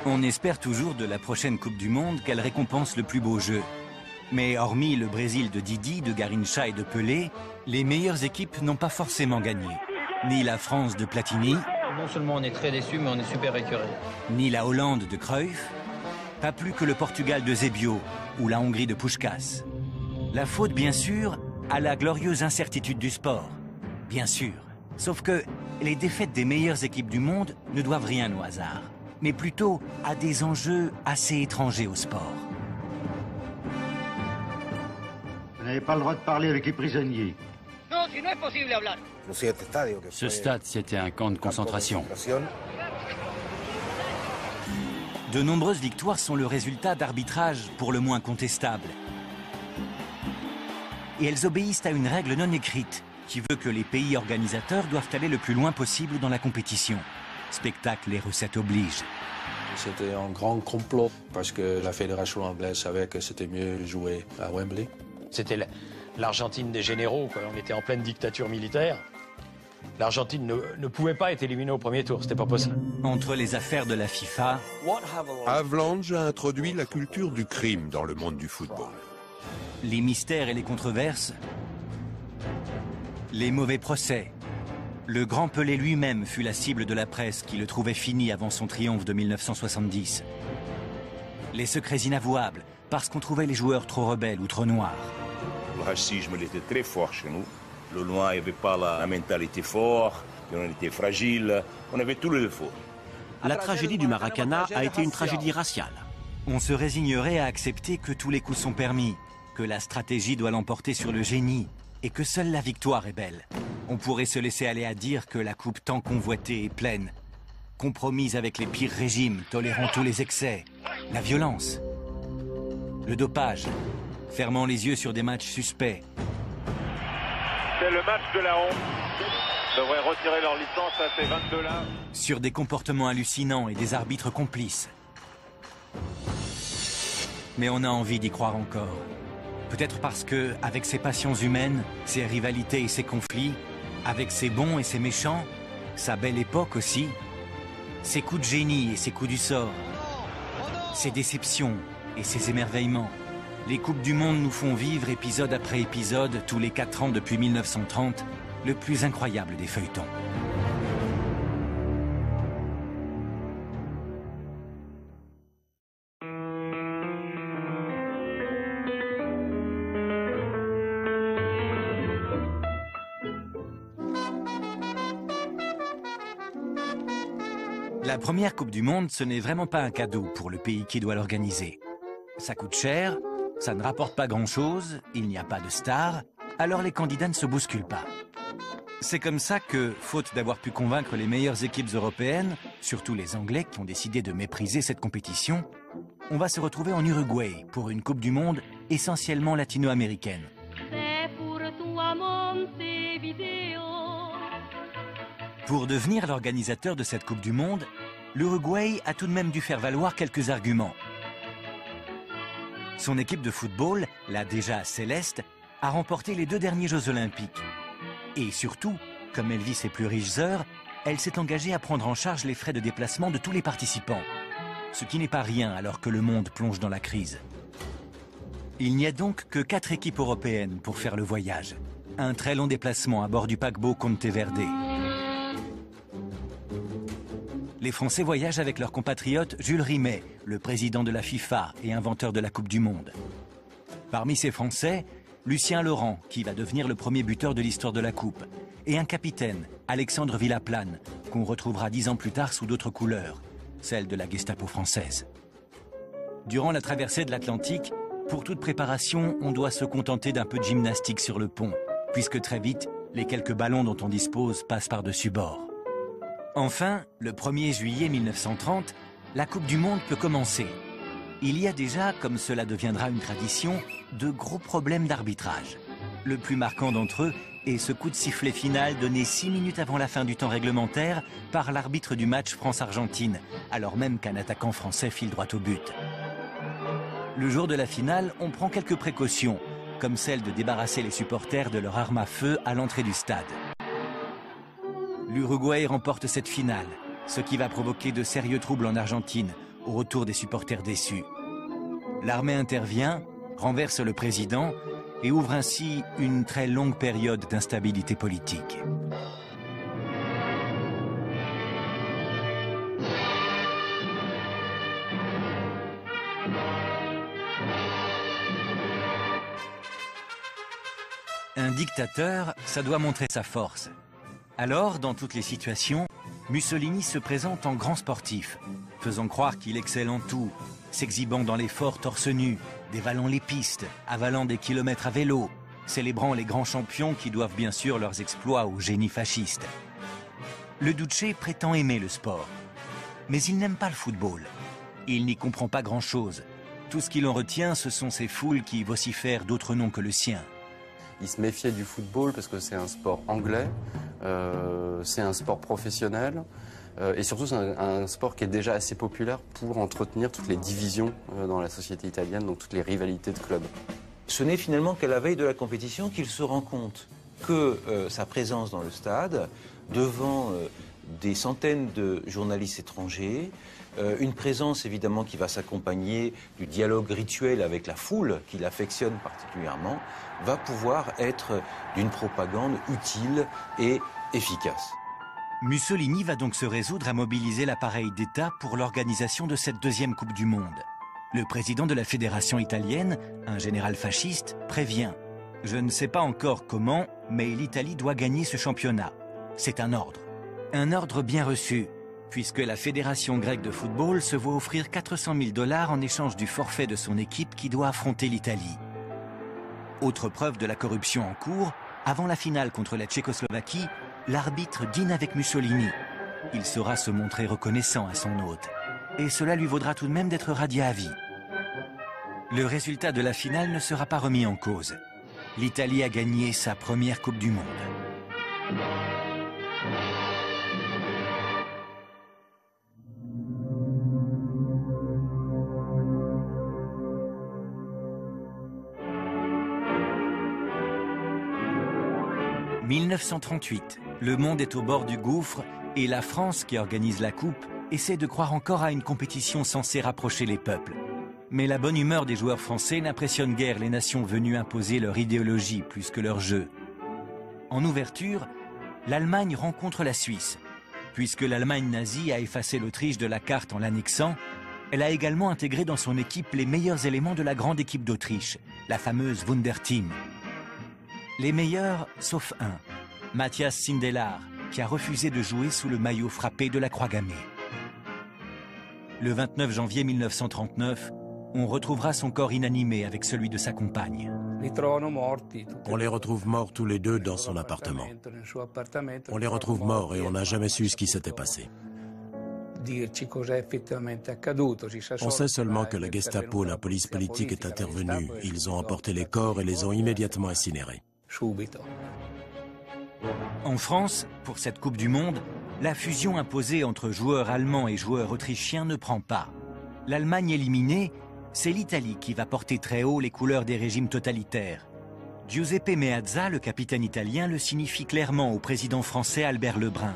On espère toujours de la prochaine Coupe du Monde qu'elle récompense le plus beau jeu. Mais hormis le Brésil de Didi, de Garrincha et de Pelé, les meilleures équipes n'ont pas forcément gagné. Ni la France de Platini, non seulement on est très déçus, mais on est super écœurés. Ni la Hollande de Cruyff, pas plus que le Portugal de Zébio ou la Hongrie de Puskás. La faute, bien sûr, à la glorieuse incertitude du sport. Bien sûr. Sauf que les défaites des meilleures équipes du monde ne doivent rien au hasard, mais plutôt à des enjeux assez étrangers au sport. Vous n'avez pas le droit de parler avec les prisonniers. Non, si no es posible hablar. Ce stade, c'était un camp de concentration. De nombreuses victoires sont le résultat d'arbitrages pour le moins contestables. Et elles obéissent à une règle non écrite qui veut que les pays organisateurs doivent aller le plus loin possible dans la compétition. Spectacle et recettes obligent. C'était un grand complot parce que la fédération anglaise savait que c'était mieux de jouer à Wembley. C'était l'Argentine des généraux, quoi. On était en pleine dictature militaire. L'Argentine ne pouvait pas être éliminée au premier tour, c'était pas possible. Entre les affaires de la FIFA, Havelange a introduit la culture du crime dans le monde du football. Les mystères et les controverses, les mauvais procès. Le grand Pelé lui-même fut la cible de la presse qui le trouvait fini avant son triomphe de 1970. Les secrets inavouables, parce qu'on trouvait les joueurs trop rebelles ou trop noirs. Le racisme il était très fort chez nous. Le noir n'avait pas la mentalité forte, on était fragile, on avait tous les défauts. La tragédie du Maracana a été une tragédie raciale. On se résignerait à accepter que tous les coups sont permis, que la stratégie doit l'emporter sur le génie et que seule la victoire est belle. On pourrait se laisser aller à dire que la coupe tant convoitée est pleine, compromise avec les pires régimes, tolérant tous les excès, la violence, le dopage, fermant les yeux sur des matchs suspects. C'est le match de la honte. Ils devraient retirer leur licence à ces 22-là. Sur des comportements hallucinants et des arbitres complices. Mais on a envie d'y croire encore. Peut-être parce que, avec ses passions humaines, ses rivalités et ses conflits, avec ses bons et ses méchants, sa belle époque aussi, ses coups de génie et ses coups du sort, ses déceptions et ses émerveillements, les Coupes du Monde nous font vivre épisode après épisode, tous les 4 ans depuis 1930, le plus incroyable des feuilletons. La première Coupe du Monde, ce n'est vraiment pas un cadeau pour le pays qui doit l'organiser. Ça coûte cher, ça ne rapporte pas grand-chose, il n'y a pas de stars, alors les candidats ne se bousculent pas. C'est comme ça que, faute d'avoir pu convaincre les meilleures équipes européennes, surtout les Anglais qui ont décidé de mépriser cette compétition, on va se retrouver en Uruguay pour une Coupe du Monde essentiellement latino-américaine. Pour devenir l'organisateur de cette Coupe du Monde, l'Uruguay a tout de même dû faire valoir quelques arguments. Son équipe de football, la déjà céleste, a remporté les 2 derniers Jeux Olympiques. Et surtout, comme elle vit ses plus riches heures, elle s'est engagée à prendre en charge les frais de déplacement de tous les participants. Ce qui n'est pas rien alors que le monde plonge dans la crise. Il n'y a donc que 4 équipes européennes pour faire le voyage. Un très long déplacement à bord du paquebot Conteverde. Les Français voyagent avec leur compatriote Jules Rimet, le président de la FIFA et inventeur de la Coupe du Monde. Parmi ces Français, Lucien Laurent, qui va devenir le premier buteur de l'histoire de la Coupe, et un capitaine, Alexandre Villaplane, qu'on retrouvera 10 ans plus tard sous d'autres couleurs, celle de la Gestapo française. Durant la traversée de l'Atlantique, pour toute préparation, on doit se contenter d'un peu de gymnastique sur le pont, puisque très vite, les quelques ballons dont on dispose passent par-dessus bord. Enfin, le 1er juillet 1930, la Coupe du Monde peut commencer. Il y a déjà, comme cela deviendra une tradition, de gros problèmes d'arbitrage. Le plus marquant d'entre eux est ce coup de sifflet final donné 6 minutes avant la fin du temps réglementaire par l'arbitre du match France-Argentine, alors même qu'un attaquant français file droit au but. Le jour de la finale, on prend quelques précautions, comme celle de débarrasser les supporters de leur arme à feu à l'entrée du stade. L'Uruguay remporte cette finale, ce qui va provoquer de sérieux troubles en Argentine, au retour des supporters déçus. L'armée intervient, renverse le président et ouvre ainsi une très longue période d'instabilité politique. Un dictateur, ça doit montrer sa force. Alors, dans toutes les situations, Mussolini se présente en grand sportif, faisant croire qu'il excelle en tout, s'exhibant dans l'effort torse nu, dévalant les pistes, avalant des kilomètres à vélo, célébrant les grands champions qui doivent bien sûr leurs exploits au génie fasciste. Le Duce prétend aimer le sport, mais il n'aime pas le football. Il n'y comprend pas grand-chose. Tout ce qu'il en retient, ce sont ces foules qui vocifèrent d'autres noms que le sien. Il se méfiait du football parce que c'est un sport anglais, c'est un sport professionnel et surtout c'est un sport qui est déjà assez populaire pour entretenir toutes les divisions dans la société italienne, donc toutes les rivalités de clubs. Ce n'est finalement qu'à la veille de la compétition qu'il se rend compte que sa présence dans le stade, devant des centaines de journalistes étrangers, une présence évidemment qui va s'accompagner du dialogue rituel avec la foule qu'il affectionne particulièrement, va pouvoir être d'une propagande utile et efficace. Mussolini va donc se résoudre à mobiliser l'appareil d'État pour l'organisation de cette deuxième Coupe du Monde. Le président de la fédération italienne, un général fasciste, prévient « Je ne sais pas encore comment, mais l'Italie doit gagner ce championnat. C'est un ordre. Un ordre bien reçu, puisque la fédération grecque de football se voit offrir 400 000 $ en échange du forfait de son équipe qui doit affronter l'Italie. » Autre preuve de la corruption en cours, avant la finale contre la Tchécoslovaquie, l'arbitre dîne avec Mussolini. Il saura se montrer reconnaissant à son hôte. Et cela lui vaudra tout de même d'être radié à vie. Le résultat de la finale ne sera pas remis en cause. L'Italie a gagné sa première Coupe du Monde. « 1938, le monde est au bord du gouffre et la France, qui organise la Coupe, essaie de croire encore à une compétition censée rapprocher les peuples. Mais la bonne humeur des joueurs français n'impressionne guère les nations venues imposer leur idéologie plus que leur jeu. En ouverture, l'Allemagne rencontre la Suisse. Puisque l'Allemagne nazie a effacé l'Autriche de la carte en l'annexant, elle a également intégré dans son équipe les meilleurs éléments de la grande équipe d'Autriche, la fameuse Wunderteam. Les meilleurs, sauf un, Matthias Sindelar, qui a refusé de jouer sous le maillot frappé de la croix gammée. Le 29 janvier 1939, on retrouvera son corps inanimé avec celui de sa compagne. On les retrouve morts tous les deux dans son appartement. On les retrouve morts et on n'a jamais su ce qui s'était passé. On sait seulement que la Gestapo, la police politique, est intervenue. Ils ont emporté les corps et les ont immédiatement incinérés. En France, pour cette Coupe du Monde, la fusion imposée entre joueurs allemands et joueurs autrichiens ne prend pas. L'Allemagne éliminée, c'est l'Italie qui va porter très haut les couleurs des régimes totalitaires. Giuseppe Meazza, le capitaine italien, le signifie clairement au président français Albert Lebrun.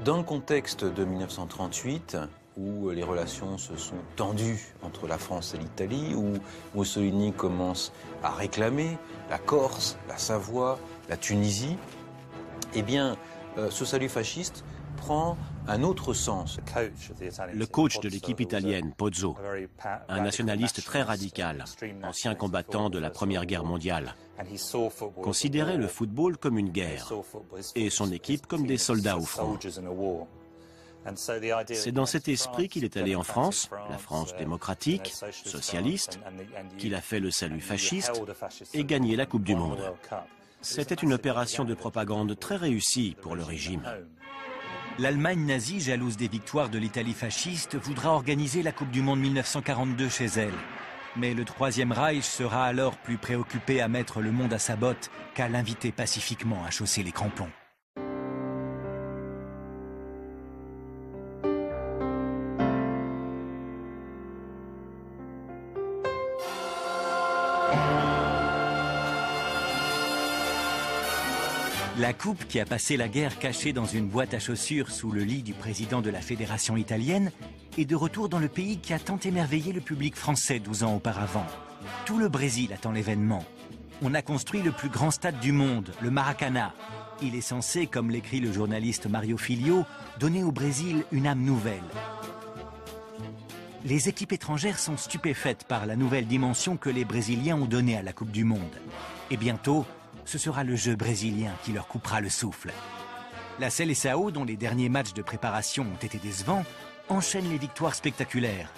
Dans le contexte de 1938, où les relations se sont tendues entre la France et l'Italie, où Mussolini commence à réclamer la Corse, la Savoie, la Tunisie, eh bien, ce salut fasciste prend un autre sens. Le coach de l'équipe italienne, Pozzo, un nationaliste très radical, ancien combattant de la Première Guerre mondiale, considérait le football comme une guerre et son équipe comme des soldats au front. C'est dans cet esprit qu'il est allé en France, la France démocratique, socialiste, qu'il a fait le salut fasciste et gagné la Coupe du Monde. C'était une opération de propagande très réussie pour le régime. L'Allemagne nazie, jalouse des victoires de l'Italie fasciste, voudra organiser la Coupe du Monde 1942 chez elle. Mais le Troisième Reich sera alors plus préoccupé à mettre le monde à sa botte qu'à l'inviter pacifiquement à chausser les crampons. La coupe, qui a passé la guerre cachée dans une boîte à chaussures sous le lit du président de la fédération italienne, est de retour dans le pays qui a tant émerveillé le public français 12 ans auparavant. Tout le Brésil attend l'événement. On a construit le plus grand stade du monde, le Maracanã. Il est censé, comme l'écrit le journaliste Mario Filho, donner au Brésil une âme nouvelle. Les équipes étrangères sont stupéfaites par la nouvelle dimension que les Brésiliens ont donnée à la Coupe du Monde. Et bientôt, ce sera le jeu brésilien qui leur coupera le souffle. La Seleção, dont les derniers matchs de préparation ont été décevants, enchaîne les victoires spectaculaires.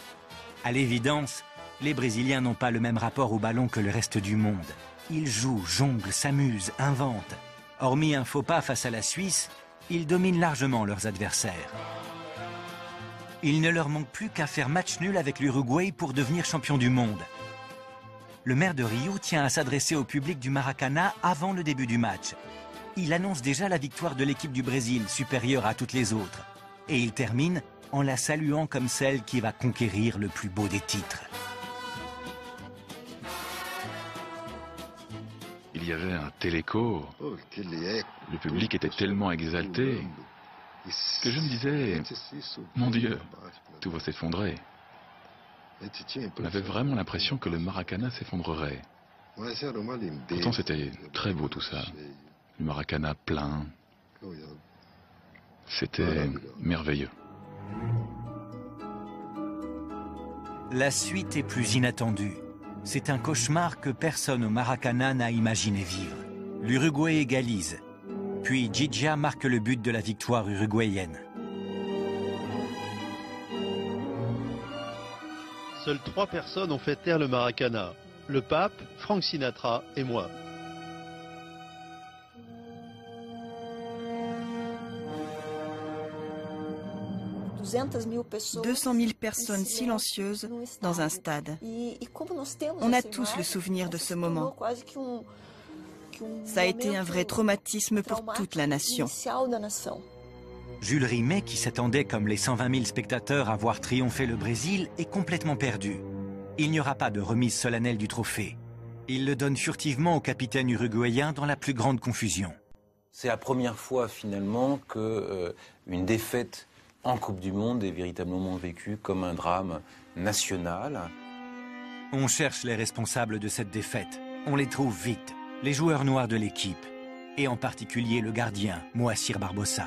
À l'évidence, les Brésiliens n'ont pas le même rapport au ballon que le reste du monde. Ils jouent, jonglent, s'amusent, inventent. Hormis un faux pas face à la Suisse, ils dominent largement leurs adversaires. Il ne leur manque plus qu'à faire match nul avec l'Uruguay pour devenir champion du monde. Le maire de Rio tient à s'adresser au public du Maracanã avant le début du match. Il annonce déjà la victoire de l'équipe du Brésil, supérieure à toutes les autres. Et il termine en la saluant comme celle qui va conquérir le plus beau des titres. Il y avait un tel écho. Le public était tellement exalté que je me disais, mon Dieu, tout va s'effondrer. On avait vraiment l'impression que le Maracanã s'effondrerait. Pourtant, c'était très beau tout ça. Le Maracanã plein. C'était merveilleux. La suite est plus inattendue. C'est un cauchemar que personne au Maracanã n'a imaginé vivre. L'Uruguay égalise. Puis Djidia marque le but de la victoire uruguayenne. Seules 3 personnes ont fait taire le Maracanã. Le pape, Frank Sinatra et moi. « 200 000 personnes silencieuses dans un stade. On a tous le souvenir de ce moment. Ça a été un vrai traumatisme pour toute la nation. » Jules Rimet, qui s'attendait comme les 120 000 spectateurs à voir triompher le Brésil, est complètement perdu. Il n'y aura pas de remise solennelle du trophée. Il le donne furtivement au capitaine uruguayen dans la plus grande confusion. C'est la première fois finalement qu'une défaite en Coupe du Monde est véritablement vécue comme un drame national. On cherche les responsables de cette défaite. On les trouve vite. Les joueurs noirs de l'équipe. Et en particulier le gardien, Moacir Barbosa.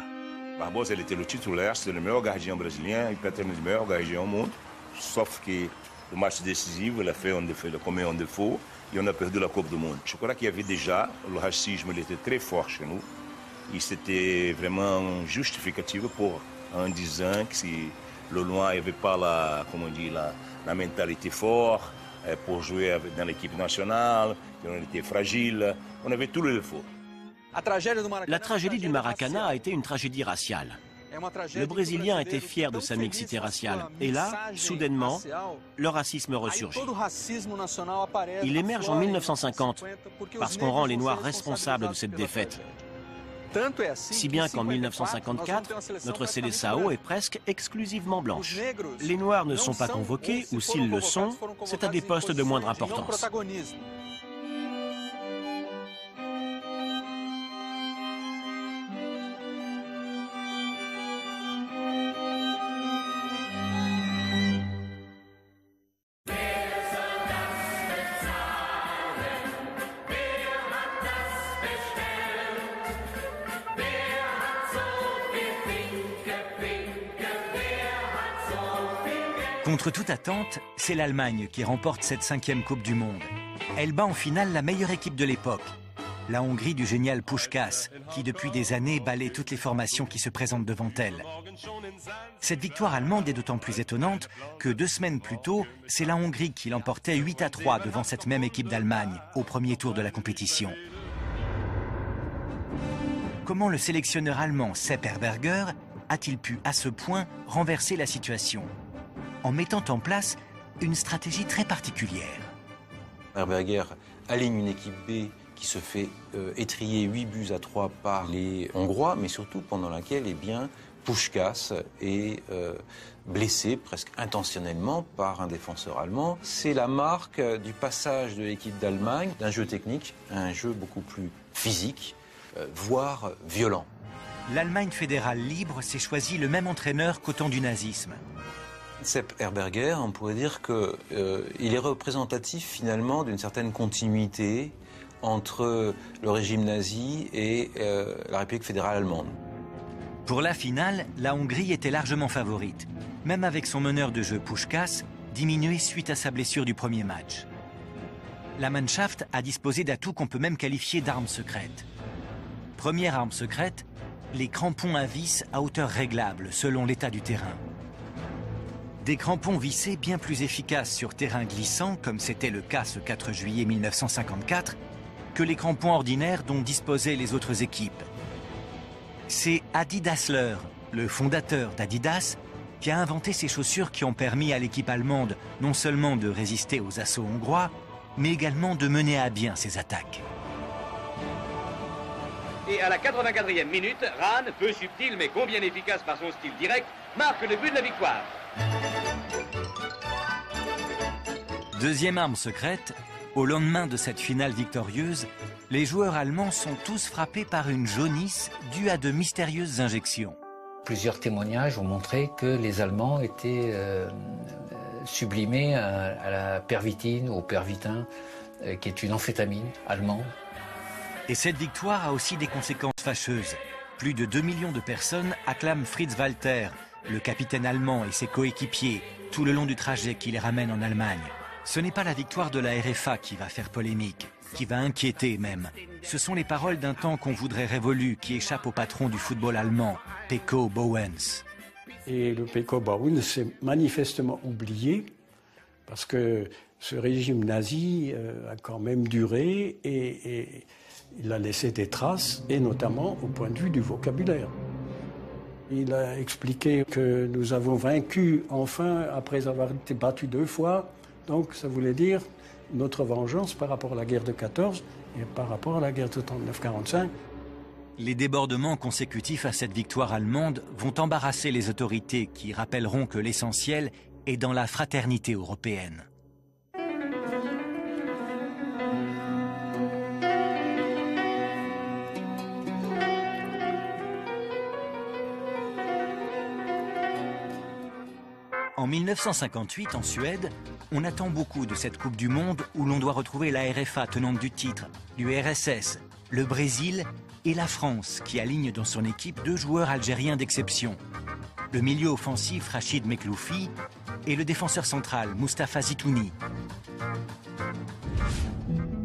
Barbosa, ele était le titulaire, c'est le meilleur gardien brésilien, il peut être le meilleur gardien au monde. Sauf que le match décisif, il a commis un défaut et on a perdu la Coupe du Monde. Je crois qu'il y avait déjà, le racisme il était très fort chez nous. Et c'était vraiment justificatif en disant que si le Loin n'avait pas la mentalité forte pour jouer dans l'équipe nationale, qu'on était fragile, on avait tous les défauts. La tragédie du Maracanã a été une tragédie raciale. Le Brésilien était fier de sa mixité raciale. Et là, soudainement, le racisme ressurgit. Il émerge en 1950 parce qu'on rend les Noirs responsables de cette défaite. Si bien qu'en 1954, notre Seleção est presque exclusivement blanche. Les Noirs ne sont pas convoqués, ou s'ils le sont, c'est à des postes de moindre importance. Contre toute attente, c'est l'Allemagne qui remporte cette 5e Coupe du Monde. Elle bat en finale la meilleure équipe de l'époque, la Hongrie du génial Puskás, qui depuis des années balaie toutes les formations qui se présentent devant elle. Cette victoire allemande est d'autant plus étonnante que 2 semaines plus tôt, c'est la Hongrie qui l'emportait 8-3 devant cette même équipe d'Allemagne, au premier tour de la compétition. Comment le sélectionneur allemand Sepp Herberger a-t-il pu à ce point renverser la situation ? En mettant en place une stratégie très particulière. Herberger aligne une équipe B qui se fait étrier 8-3 par les Hongrois, mais surtout pendant laquelle Puskás est blessé presque intentionnellement par un défenseur allemand. C'est la marque du passage de l'équipe d'Allemagne d'un jeu technique à un jeu beaucoup plus physique, voire violent. L'Allemagne fédérale libre s'est choisi le même entraîneur qu'au temps du nazisme. Sepp Herberger, on pourrait dire qu'il est représentatif finalement d'une certaine continuité entre le régime nazi et la République fédérale allemande. Pour la finale, la Hongrie était largement favorite, même avec son meneur de jeu Puskás, diminué suite à sa blessure du premier match. La Mannschaft a disposé d'atouts qu'on peut même qualifier d'armes secrètes. Première arme secrète, les crampons à vis à hauteur réglable selon l'état du terrain. Des crampons vissés bien plus efficaces sur terrain glissant, comme c'était le cas ce 4 juillet 1954, que les crampons ordinaires dont disposaient les autres équipes. C'est Adi Dassler, le fondateur d'Adidas, qui a inventé ces chaussures qui ont permis à l'équipe allemande non seulement de résister aux assauts hongrois, mais également de mener à bien ses attaques. Et à la 84e minute, Rahn, peu subtil mais combien efficace par son style direct, marque le but de la victoire. Deuxième arme secrète, au lendemain de cette finale victorieuse, les joueurs allemands sont tous frappés par une jaunisse due à de mystérieuses injections. Plusieurs témoignages ont montré que les Allemands étaient sublimés à la pervitine ou au pervitin, qui est une amphétamine allemande. Et cette victoire a aussi des conséquences fâcheuses. Plus de 2 millions de personnes acclament Fritz Walter, le capitaine allemand et ses coéquipiers, tout le long du trajet qui les ramène en Allemagne. Ce n'est pas la victoire de la RFA qui va faire polémique, qui va inquiéter même. Ce sont les paroles d'un temps qu'on voudrait révolu qui échappent au patron du football allemand, Peko Bauens. Et le Peko Bauens s'est manifestement oublié parce que ce régime nazi a quand même duré et il a laissé des traces, et notamment au point de vue du vocabulaire. Il a expliqué que nous avons vaincu enfin après avoir été battus 2 fois. Donc ça voulait dire notre vengeance par rapport à la guerre de 14 et par rapport à la guerre de 39-45. Les débordements consécutifs à cette victoire allemande vont embarrasser les autorités qui rappelleront que l'essentiel est dans la fraternité européenne. En 1958, en Suède, on attend beaucoup de cette Coupe du Monde où l'on doit retrouver la RFA tenante du titre, l'URSS, le Brésil et la France qui aligne dans son équipe 2 joueurs algériens d'exception. Le milieu offensif Rachid Mekloufi et le défenseur central Mustapha Zitouni.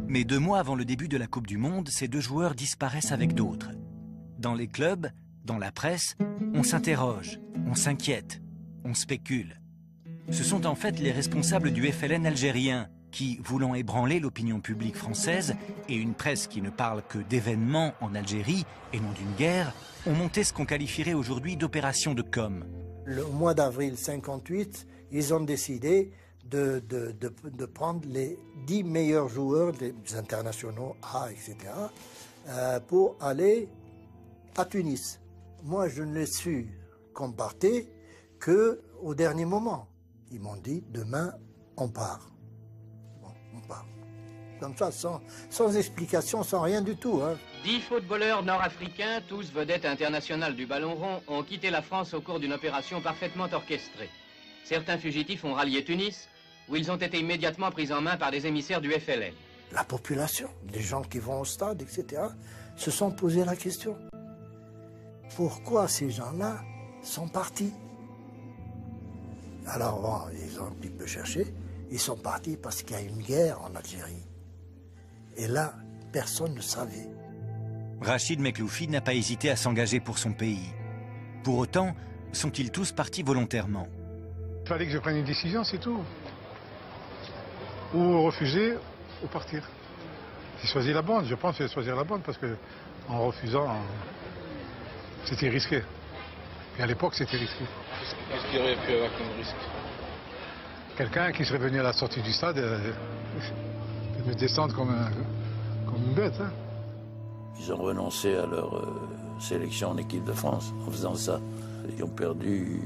Mais 2 mois avant le début de la Coupe du Monde, ces 2 joueurs disparaissent avec d'autres. Dans les clubs, dans la presse, on s'interroge, on s'inquiète, on spécule. Ce sont en fait les responsables du FLN algérien qui, voulant ébranler l'opinion publique française et une presse qui ne parle que d'événements en Algérie et non d'une guerre, ont monté ce qu'on qualifierait aujourd'hui d'opération de com. Au mois d'avril 58, ils ont décidé de prendre les 10 meilleurs joueurs des internationaux A, etc., pour aller à Tunis. Moi, je ne l'ai su qu'on partait qu'au dernier moment. Ils m'ont dit, demain, on part. Bon, on part. Comme ça, sans explication, sans rien du tout. 10 footballeurs nord-africains, tous vedettes internationales du ballon rond, ont quitté la France au cours d'une opération parfaitement orchestrée. Certains fugitifs ont rallié Tunis, où ils ont été immédiatement pris en main par des émissaires du FLN. La population, les gens qui vont au stade, etc., se sont posé la question. Pourquoi ces gens-là sont partis? Alors, bon, ils ont un petit peu cherché. Ils sont partis parce qu'il y a une guerre en Algérie. Et là, personne ne savait. Rachid Mekloufi n'a pas hésité à s'engager pour son pays. Pour autant, sont-ils tous partis volontairement? Il fallait que je prenne une décision, c'est tout. Ou refuser, ou partir. J'ai choisi la bonne, je pense que j'ai choisi la bonne parce que en refusant, c'était risqué. Et à l'époque, c'était risqué. Qu'est-ce qu'il y aurait pu avoir comme risque? Quelqu'un qui serait venu à la sortie du stade et me descendre comme une bête. Hein. Ils ont renoncé à leur sélection en équipe de France en faisant ça. Ils ont perdu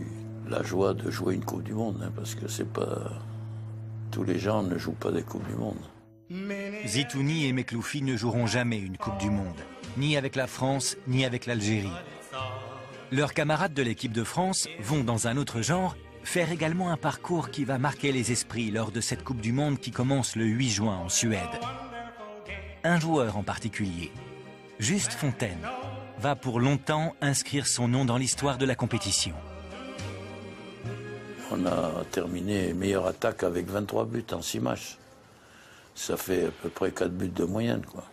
la joie de jouer une Coupe du Monde, hein, parce que c'est pas... Tous les gens ne jouent pas des Coupes du Monde. Zitouni et Mekloufi ne joueront jamais une Coupe du Monde. ni avec la France, ni avec l'Algérie. Leurs camarades de l'équipe de France vont, dans un autre genre, faire également un parcours qui va marquer les esprits lors de cette Coupe du Monde qui commence le 8 juin en Suède. Un joueur en particulier, Just Fontaine, va pour longtemps inscrire son nom dans l'histoire de la compétition. On a terminé meilleure attaque avec 23 buts en 6 matchs. Ça fait à peu près 4 buts de moyenne, quoi.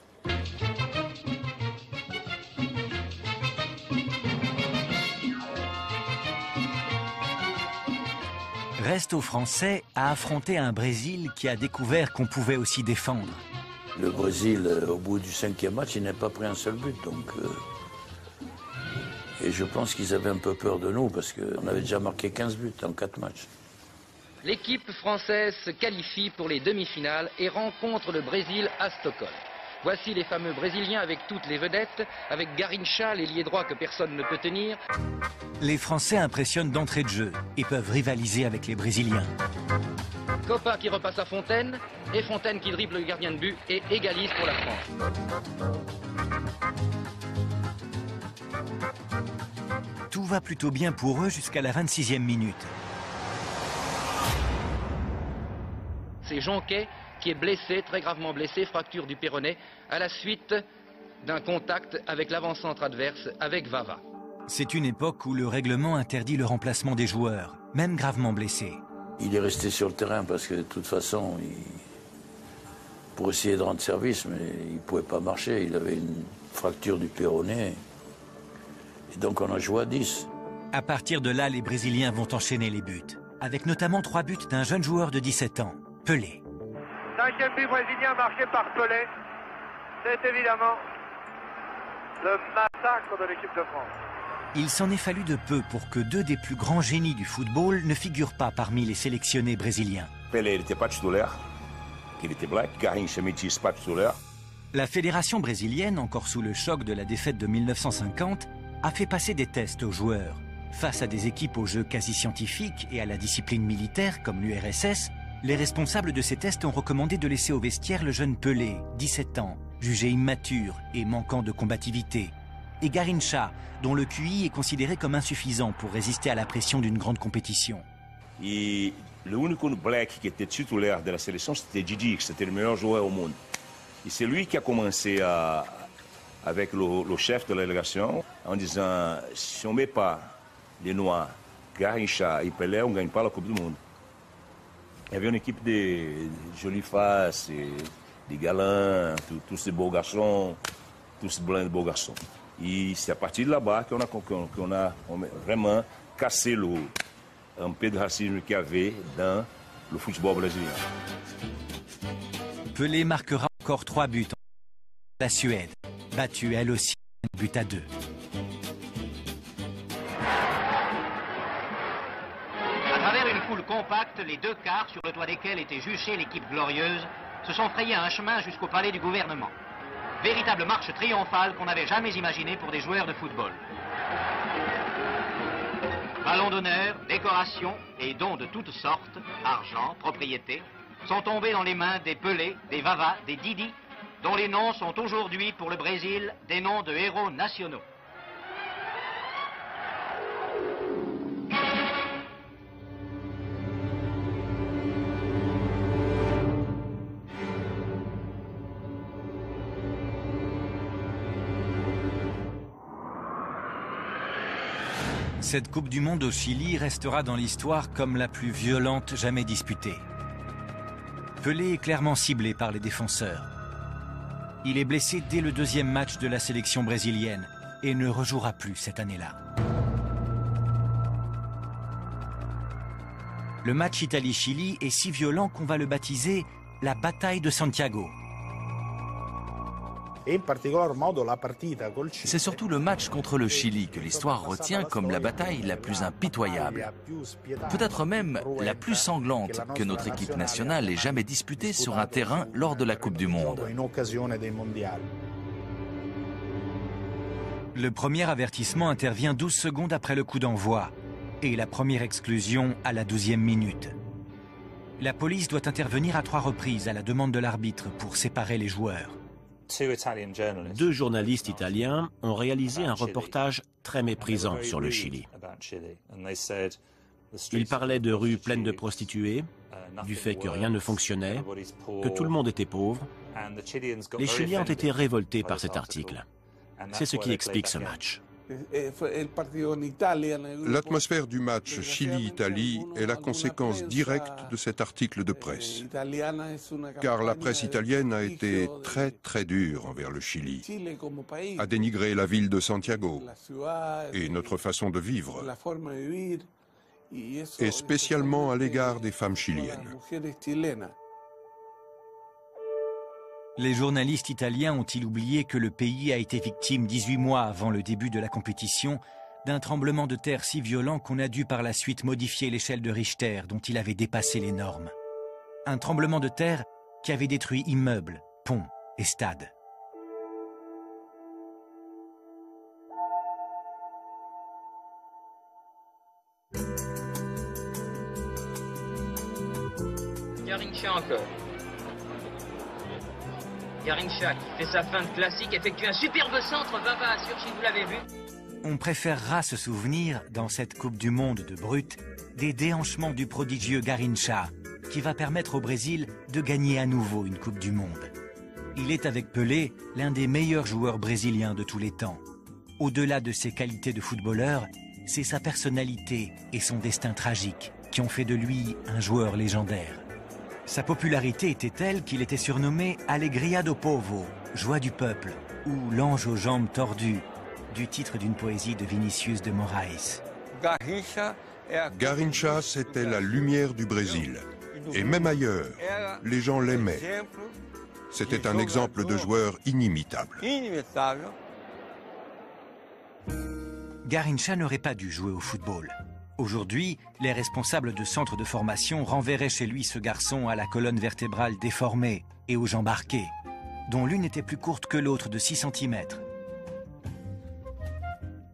Reste aux Français à affronter un Brésil qui a découvert qu'on pouvait aussi défendre. Le Brésil, au bout du 5e match, il n'a pas pris un seul but. Donc, et je pense qu'ils avaient un peu peur de nous parce qu'on avait déjà marqué 15 buts en 4 matchs. L'équipe française se qualifie pour les demi-finales et rencontre le Brésil à Stockholm. Voici les fameux Brésiliens avec toutes les vedettes, avec Garrincha, l'ailier droit que personne ne peut tenir. Les Français impressionnent d'entrée de jeu et peuvent rivaliser avec les Brésiliens. Copa qui repasse à Fontaine, et Fontaine qui dribble le gardien de but et égalise pour la France. Tout va plutôt bien pour eux jusqu'à la 26e minute. C'est Jonquet qui est blessé, très gravement blessé, fracture du péroné, à la suite d'un contact avec l'avant-centre adverse, avec Vava. C'est une époque où le règlement interdit le remplacement des joueurs, même gravement blessés. Il est resté sur le terrain parce que de toute façon, pour essayer de rendre service, mais il ne pouvait pas marcher. Il avait une fracture du péroné. Et donc on a joué à 10. À partir de là, les Brésiliens vont enchaîner les buts, avec notamment 3 buts d'un jeune joueur de 17 ans, Pelé. 5e but brésilien marqué par Pelé. C'est évidemment le massacre de l'équipe de France. Il s'en est fallu de peu pour que 2 des plus grands génies du football ne figurent pas parmi les sélectionnés brésiliens. Pelé n'était pas titulaire, il était black. Garrincha Métis pas titulaire. La fédération brésilienne, encore sous le choc de la défaite de 1950, a fait passer des tests aux joueurs. Face à des équipes aux jeux quasi scientifiques et à la discipline militaire comme l'URSS, les responsables de ces tests ont recommandé de laisser au vestiaire le jeune Pelé, 17 ans, jugé immature et manquant de combativité, et Garrincha, dont le QI est considéré comme insuffisant pour résister à la pression d'une grande compétition. Et le unique black qui était titulaire de la sélection, c'était Didi, qui était le meilleur joueur au monde. Et c'est lui qui a commencé avec le chef de la délégation en disant, si on ne met pas les Noirs, Garrincha et Pelé, on ne gagne pas la Coupe du Monde. Il y avait une équipe de jolies faces, des galants, tous ces beaux garçons, tous ces blancs de beaux garçons. Et c'est à partir de là-bas qu'on a vraiment cassé un peu de racisme qu'il y avait dans le football brésilien. Pelé marquera encore 3 buts. La Suède, battue elle aussi, 1 but à 2. À travers une foule compacte, les 2 quarts sur le toit desquels était juchée l'équipe glorieuse se sont frayés un chemin jusqu'au palais du gouvernement. Véritable marche triomphale qu'on n'avait jamais imaginée pour des joueurs de football. Ballons d'honneur, décorations et dons de toutes sortes, argent, propriété, sont tombés dans les mains des Pelé, des Vava, des Didi, dont les noms sont aujourd'hui pour le Brésil des noms de héros nationaux. Cette Coupe du Monde au Chili restera dans l'histoire comme la plus violente jamais disputée. Pelé est clairement ciblé par les défenseurs. Il est blessé dès le 2e match de la sélection brésilienne et ne rejouera plus cette année-là. Le match Italie-Chili est si violent qu'on va le baptiser la bataille de Santiago. C'est surtout le match contre le Chili que l'histoire retient comme la bataille la plus impitoyable. Peut-être même la plus sanglante que notre équipe nationale ait jamais disputée sur un terrain lors de la Coupe du Monde. Le premier avertissement intervient 12 secondes après le coup d'envoi et la première exclusion à la 12e minute. La police doit intervenir à 3 reprises à la demande de l'arbitre pour séparer les joueurs. 2 journalistes italiens ont réalisé un reportage très méprisant sur le Chili. Ils parlaient de rues pleines de prostituées, du fait que rien ne fonctionnait, que tout le monde était pauvre. Les Chiliens ont été révoltés par cet article. C'est ce qui explique ce match. L'atmosphère du match Chili-Italie est la conséquence directe de cet article de presse. Car la presse italienne a été très dure envers le Chili, a dénigré la ville de Santiago et notre façon de vivre, et spécialement à l'égard des femmes chiliennes. Les journalistes italiens ont-ils oublié que le pays a été victime 18 mois avant le début de la compétition d'un tremblement de terre si violent qu'on a dû par la suite modifier l'échelle de Richter dont il avait dépassé les normes. Un tremblement de terre qui avait détruit immeubles, ponts et stades. Garrincha encore. Garrincha qui fait sa feinte classique effectue un superbe centre. Vava assure si vous l'avez vu. On préférera se souvenir, dans cette Coupe du Monde de brut, des déhanchements du prodigieux Garrincha, qui va permettre au Brésil de gagner à nouveau une Coupe du Monde. Il est avec Pelé l'un des meilleurs joueurs brésiliens de tous les temps. Au-delà de ses qualités de footballeur, c'est sa personnalité et son destin tragique qui ont fait de lui un joueur légendaire. Sa popularité était telle qu'il était surnommé Alegria do Povo, joie du peuple, ou l'ange aux jambes tordues, du titre d'une poésie de Vinicius de Moraes. Garrincha, c'était la lumière du Brésil. Et même ailleurs, les gens l'aimaient. C'était un exemple de joueur inimitable. Garrincha n'aurait pas dû jouer au football. Aujourd'hui, les responsables de centres de formation renverraient chez lui ce garçon à la colonne vertébrale déformée et aux jambes arquées, dont l'une était plus courte que l'autre de 6 cm.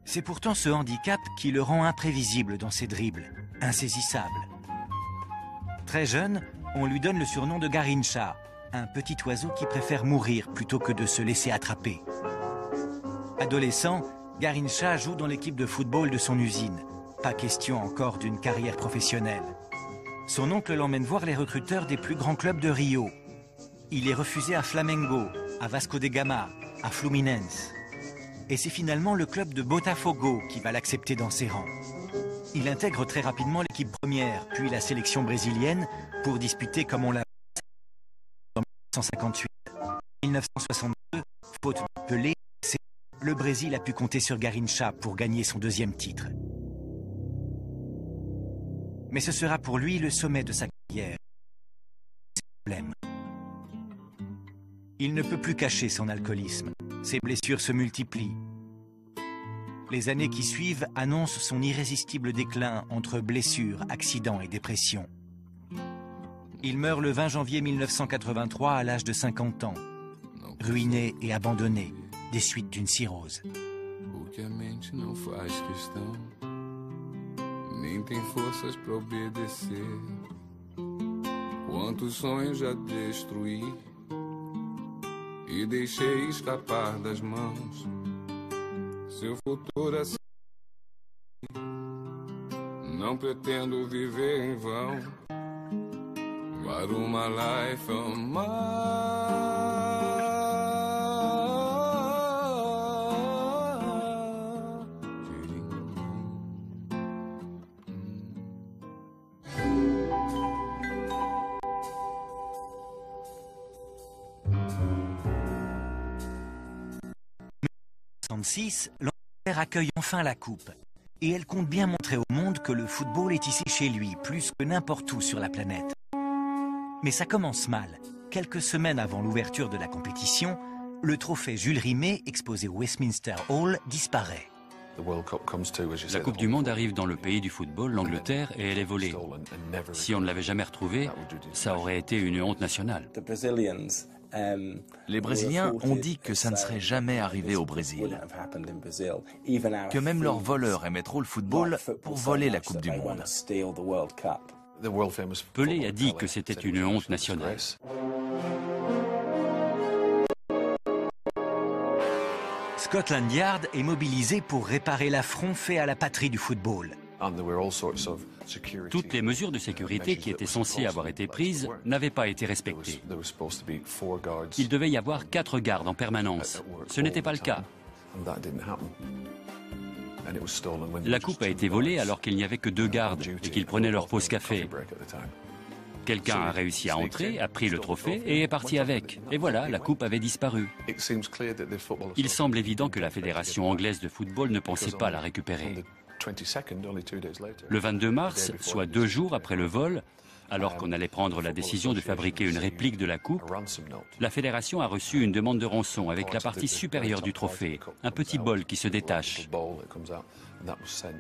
C'est pourtant ce handicap qui le rend imprévisible dans ses dribbles, insaisissable. Très jeune, on lui donne le surnom de Garrincha, un petit oiseau qui préfère mourir plutôt que de se laisser attraper. Adolescent, Garrincha joue dans l'équipe de football de son usine. Pas question encore d'une carrière professionnelle. Son oncle l'emmène voir les recruteurs des plus grands clubs de Rio. Il est refusé à Flamengo, à Vasco da Gama, à Fluminense. Et c'est finalement le club de Botafogo qui va l'accepter dans ses rangs. Il intègre très rapidement l'équipe première, puis la sélection brésilienne, pour disputer comme on l'a en 1958. En 1962, faute de Pelé, le Brésil a pu compter sur Garrincha pour gagner son 2e titre. Mais ce sera pour lui le sommet de sa carrière. Il ne peut plus cacher son alcoolisme. Ses blessures se multiplient. Les années qui suivent annoncent son irrésistible déclin entre blessures, accidents et dépression. Il meurt le 20 janvier 1983 à l'âge de 50 ans, ruiné et abandonné des suites d'une cirrhose. Nem tem forças para obedecer. Quantos sonhos já destruí e deixei escapar das mãos. Seu futuro assim. Não pretendo viver em vão. But my life on my l'Angleterre accueille enfin la Coupe. Et elle compte bien montrer au monde que le football est ici chez lui, plus que n'importe où sur la planète. Mais ça commence mal. Quelques semaines avant l'ouverture de la compétition, le trophée Jules Rimet, exposé au Westminster Hall, disparaît. La Coupe du Monde arrive dans le pays du football, l'Angleterre, et elle est volée. Si on ne l'avait jamais retrouvée, ça aurait été une honte nationale. Les Brésiliens ont dit que ça ne serait jamais arrivé au Brésil, que même leurs voleurs aimaient trop le football pour voler la Coupe du Monde. Pelé a dit que c'était une honte nationale. Scotland Yard est mobilisé pour réparer l'affront fait à la patrie du football. Toutes les mesures de sécurité qui étaient censées avoir été prises n'avaient pas été respectées. Il devait y avoir 4 gardes en permanence. Ce n'était pas le cas. La coupe a été volée alors qu'il n'y avait que 2 gardes et qu'ils prenaient leur pause café. Quelqu'un a réussi à entrer, a pris le trophée et est parti avec. Et voilà, la coupe avait disparu. Il semble évident que la Fédération anglaise de football ne pensait pas la récupérer. Le 22 mars, soit 2 jours après le vol, alors qu'on allait prendre la décision de fabriquer une réplique de la coupe, la Fédération a reçu une demande de rançon avec la partie supérieure du trophée, un petit bol qui se détache.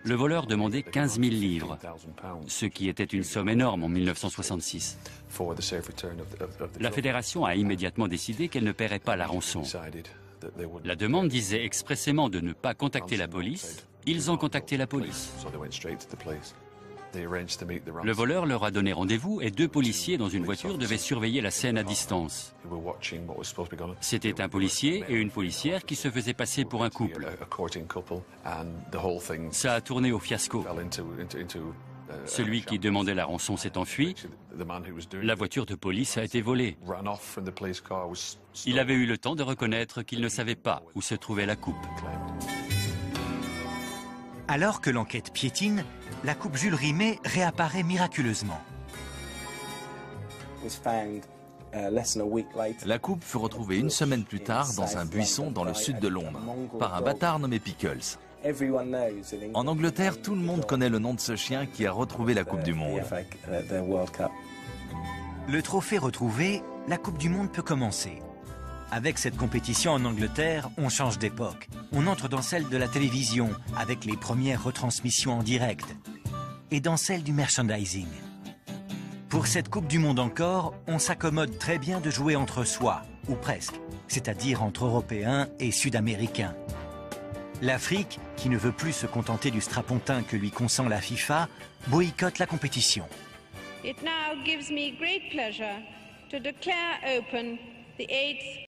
Le voleur demandait 15 000 livres, ce qui était une somme énorme en 1966. La Fédération a immédiatement décidé qu'elle ne paierait pas la rançon. La demande disait expressément de ne pas contacter la police. Ils ont contacté la police. Le voleur leur a donné rendez-vous et 2 policiers dans une voiture devaient surveiller la scène à distance. C'était un policier et une policière qui se faisaient passer pour un couple. Ça a tourné au fiasco. Celui qui demandait la rançon s'est enfui. La voiture de police a été volée. Il avait eu le temps de reconnaître qu'il ne savait pas où se trouvait la coupe. Alors que l'enquête piétine, la coupe Jules Rimet réapparaît miraculeusement. La coupe fut retrouvée une semaine plus tard dans un buisson dans le sud de Londres, par un bâtard nommé Pickles. En Angleterre, tout le monde connaît le nom de ce chien qui a retrouvé la Coupe du Monde. Le trophée retrouvé, la Coupe du Monde peut commencer. Avec cette compétition en Angleterre, on change d'époque. On entre dans celle de la télévision, avec les premières retransmissions en direct, et dans celle du merchandising. Pour cette Coupe du Monde encore, on s'accommode très bien de jouer entre soi, ou presque, c'est-à-dire entre Européens et Sud-Américains. L'Afrique, qui ne veut plus se contenter du strapontin que lui consent la FIFA, boycotte la compétition. It now gives me great pleasure to declare open the 8th